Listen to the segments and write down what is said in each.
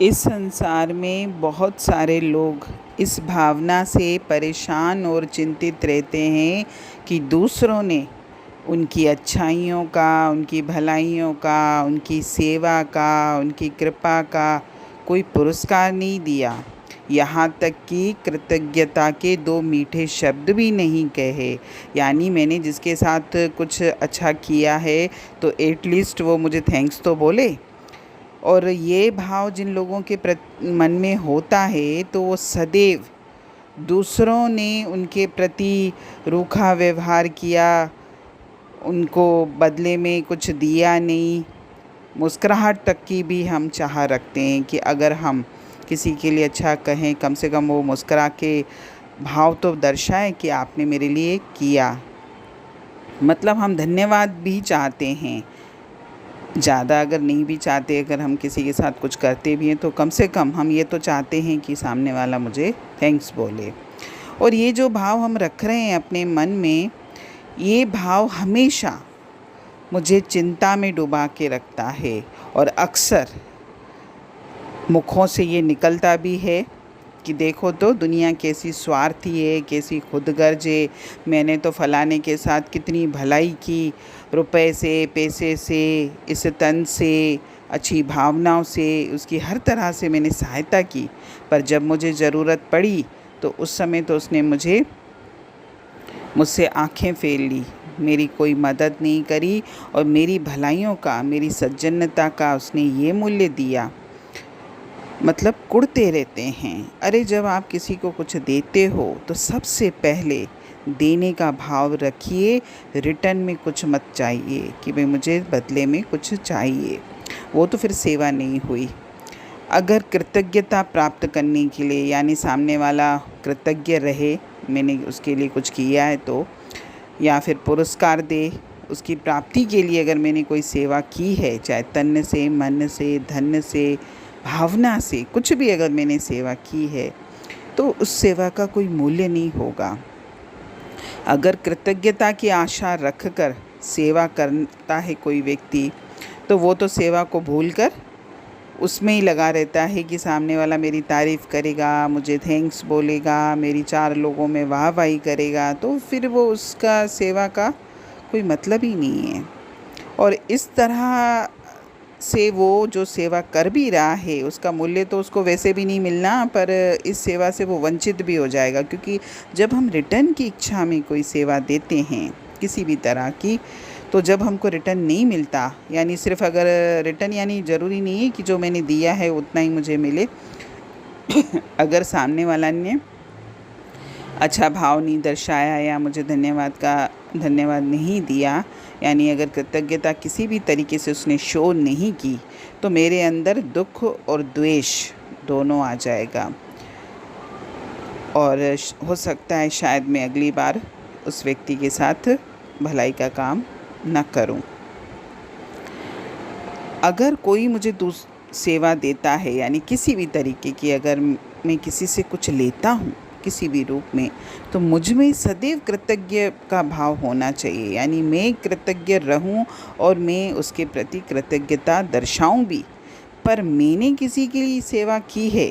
इस संसार में बहुत सारे लोग इस भावना से परेशान और चिंतित रहते हैं कि दूसरों ने उनकी अच्छाइयों का, उनकी भलाइयों का, उनकी सेवा का, उनकी कृपा का कोई पुरस्कार नहीं दिया। यहाँ तक कि कृतज्ञता के 2 मीठे शब्द भी नहीं कहे। यानी मैंने जिसके साथ कुछ अच्छा किया है तो एटलीस्ट वो मुझे थैंक्स तो बोले। और ये भाव जिन लोगों के मन में होता है तो वो सदैव दूसरों ने उनके प्रति रूखा व्यवहार किया, उनको बदले में कुछ दिया नहीं, मुस्कुराहट तक की भी हम चाह रखते हैं कि अगर हम किसी के लिए अच्छा कहें, कम से कम वो मुस्कुरा के भाव तो दर्शाएं कि आपने मेरे लिए किया। मतलब हम धन्यवाद भी चाहते हैं। ज़्यादा अगर नहीं भी चाहते, अगर हम किसी के साथ कुछ करते भी हैं तो कम से कम हम ये तो चाहते हैं कि सामने वाला मुझे थैंक्स बोले। और ये जो भाव हम रख रहे हैं अपने मन में, ये भाव हमेशा मुझे चिंता में डुबा के रखता है। और अक्सर मुखों से ये निकलता भी है कि देखो तो दुनिया कैसी स्वार्थी है, कैसी खुदगर्ज है। मैंने तो फलाने के साथ कितनी भलाई की, रुपए से, पैसे से, इस तन से, अच्छी भावनाओं से, उसकी हर तरह से मैंने सहायता की। पर जब मुझे ज़रूरत पड़ी तो उस समय तो उसने मुझसे आंखें फेर ली, मेरी कोई मदद नहीं करी और मेरी भलाइयों का, मेरी सज्जनता का उसने ये मूल्य दिया। मतलब कुढ़ते रहते हैं। अरे जब आप किसी को कुछ देते हो तो सबसे पहले देने का भाव रखिए, रिटर्न में कुछ मत चाहिए कि भाई मुझे बदले में कुछ चाहिए। वो तो फिर सेवा नहीं हुई। अगर कृतज्ञता प्राप्त करने के लिए, यानी सामने वाला कृतज्ञ रहे, मैंने उसके लिए कुछ किया है तो, या फिर पुरस्कार दे उसकी प्राप्ति के लिए, अगर मैंने कोई सेवा की है, चाहे तन से, मन से, धन से, भावना से, कुछ भी अगर मैंने सेवा की है तो उस सेवा का कोई मूल्य नहीं होगा। अगर कृतज्ञता की आशा रखकर सेवा करता है कोई व्यक्ति तो वो तो सेवा को भूलकर उसमें ही लगा रहता है कि सामने वाला मेरी तारीफ़ करेगा, मुझे थैंक्स बोलेगा, मेरी 4 लोगों में वाहवाही करेगा, तो फिर वो उसका सेवा का कोई मतलब ही नहीं है। और इस तरह से वो जो सेवा कर भी रहा है उसका मूल्य तो उसको वैसे भी नहीं मिलना, पर इस सेवा से वो वंचित भी हो जाएगा। क्योंकि जब हम रिटर्न की इच्छा में कोई सेवा देते हैं किसी भी तरह की, तो जब हमको रिटर्न नहीं मिलता, यानी सिर्फ अगर रिटर्न, यानी ज़रूरी नहीं है कि जो मैंने दिया है उतना ही मुझे मिले। अगर सामने वाला ने अच्छा भाव नहीं दर्शाया या मुझे धन्यवाद नहीं दिया, यानी अगर कृतज्ञता किसी भी तरीके से उसने शो नहीं की, तो मेरे अंदर दुख और द्वेष दोनों आ जाएगा। और हो सकता है शायद मैं अगली बार उस व्यक्ति के साथ भलाई का काम न करूं। अगर कोई मुझे सेवा देता है, यानी किसी भी तरीके की, अगर मैं किसी से कुछ लेता हूँ किसी भी रूप में, तो मुझ में सदैव कृतज्ञ का भाव होना चाहिए। यानी मैं कृतज्ञ रहूं और मैं उसके प्रति कृतज्ञता दर्शाऊं भी। पर मैंने किसी के लिए सेवा की है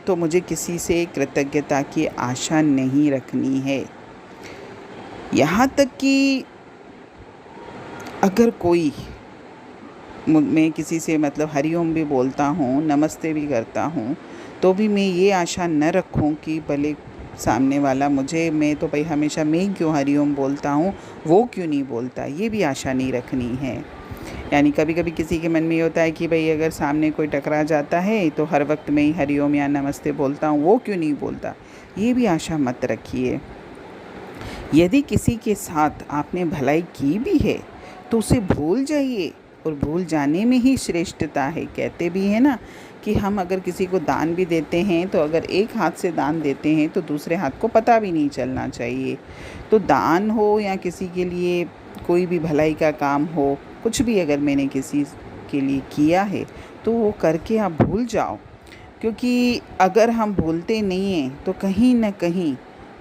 तो मुझे किसी से कृतज्ञता की आशा नहीं रखनी है। यहाँ तक कि अगर कोई, मैं किसी से मतलब हरिओम भी बोलता हूँ, नमस्ते भी करता हूँ, तो भी मैं ये आशा न रखूँ कि भले सामने वाला मुझे, मैं तो भाई हमेशा मैं क्यों हरिओम बोलता हूँ, वो क्यों नहीं बोलता, ये भी आशा नहीं रखनी है। यानी कभी कभी किसी के मन में ये होता है कि भाई अगर सामने कोई टकरा जाता है तो हर वक्त मैं ही हरिओम या नमस्ते बोलता हूँ, वो क्यों नहीं बोलता, ये भी आशा मत रखिए। यदि किसी के साथ आपने भलाई की भी है तो उसे भूल जाइए, और भूल जाने में ही श्रेष्ठता है। कहते भी हैं ना कि हम अगर किसी को दान भी देते हैं तो अगर एक हाथ से दान देते हैं तो दूसरे हाथ को पता भी नहीं चलना चाहिए। तो दान हो या किसी के लिए कोई भी भलाई का काम हो, कुछ भी अगर मैंने किसी के लिए किया है तो वो करके आप भूल जाओ। क्योंकि अगर हम भूलते नहीं हैं तो कहीं ना कहीं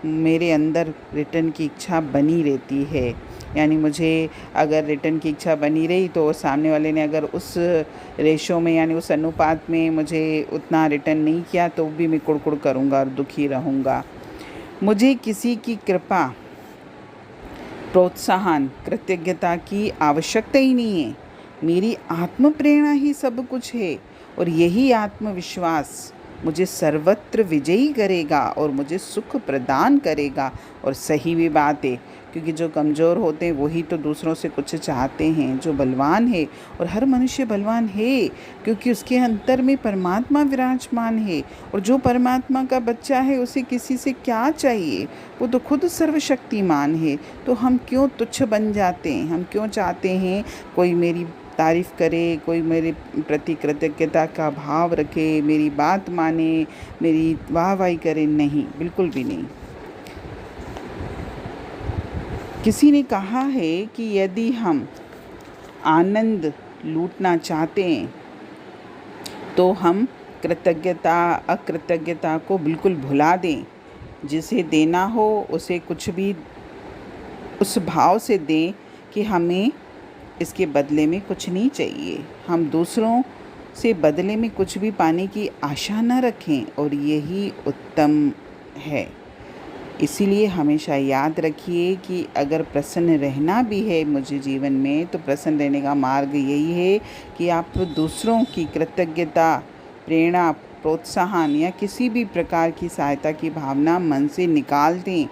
मेरे अंदर रिटर्न की इच्छा बनी रहती है। यानी मुझे अगर रिटर्न की इच्छा बनी रही तो सामने वाले ने अगर उस रेशो में यानी उस अनुपात में मुझे उतना रिटर्न नहीं किया तो भी मैं कुड़कुड़ करूँगा और दुखी रहूँगा। मुझे किसी की कृपा, प्रोत्साहन, कृतज्ञता की आवश्यकता ही नहीं है। मेरी आत्म प्रेरणा ही सब कुछ है और यही आत्मविश्वास मुझे सर्वत्र विजयी करेगा और मुझे सुख प्रदान करेगा। और सही भी बात है, क्योंकि जो कमज़ोर होते हैं वही तो दूसरों से कुछ चाहते हैं। जो बलवान है, और हर मनुष्य बलवान है क्योंकि उसके अंतर में परमात्मा विराजमान है, और जो परमात्मा का बच्चा है उसे किसी से क्या चाहिए, वो तो खुद सर्वशक्तिमान है। तो हम क्यों तुच्छ बन जाते हैं? हम क्यों चाहते हैं कोई मेरी तारीफ़ करे, कोई मेरे प्रति कृतज्ञता का भाव रखे, मेरी बात माने, मेरी वाहवाही करे? नहीं, बिल्कुल भी नहीं। किसी ने कहा है कि यदि हम आनंद लूटना चाहते हैं तो हम कृतज्ञता अकृतज्ञता को बिल्कुल भुला दें। जिसे देना हो उसे कुछ भी उस भाव से दें कि हमें इसके बदले में कुछ नहीं चाहिए। हम दूसरों से बदले में कुछ भी पाने की आशा न रखें, और यही उत्तम है। इसीलिए हमेशा याद रखिए कि अगर प्रसन्न रहना भी है मुझे जीवन में, तो प्रसन्न रहने का मार्ग यही है कि आप दूसरों की कृतज्ञता, प्रेरणा, प्रोत्साहन या किसी भी प्रकार की सहायता की भावना मन से निकाल दें।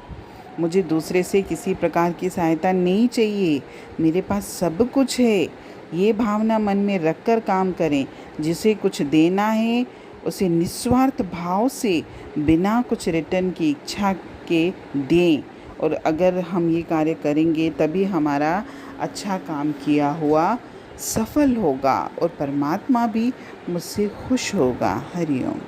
मुझे दूसरे से किसी प्रकार की सहायता नहीं चाहिए, मेरे पास सब कुछ है, ये भावना मन में रख कर काम करें। जिसे कुछ देना है उसे निस्वार्थ भाव से बिना कुछ रिटर्न की इच्छा के दें। और अगर हम ये कार्य करेंगे तभी हमारा अच्छा काम किया हुआ सफल होगा और परमात्मा भी मुझसे खुश होगा। हरि ओम।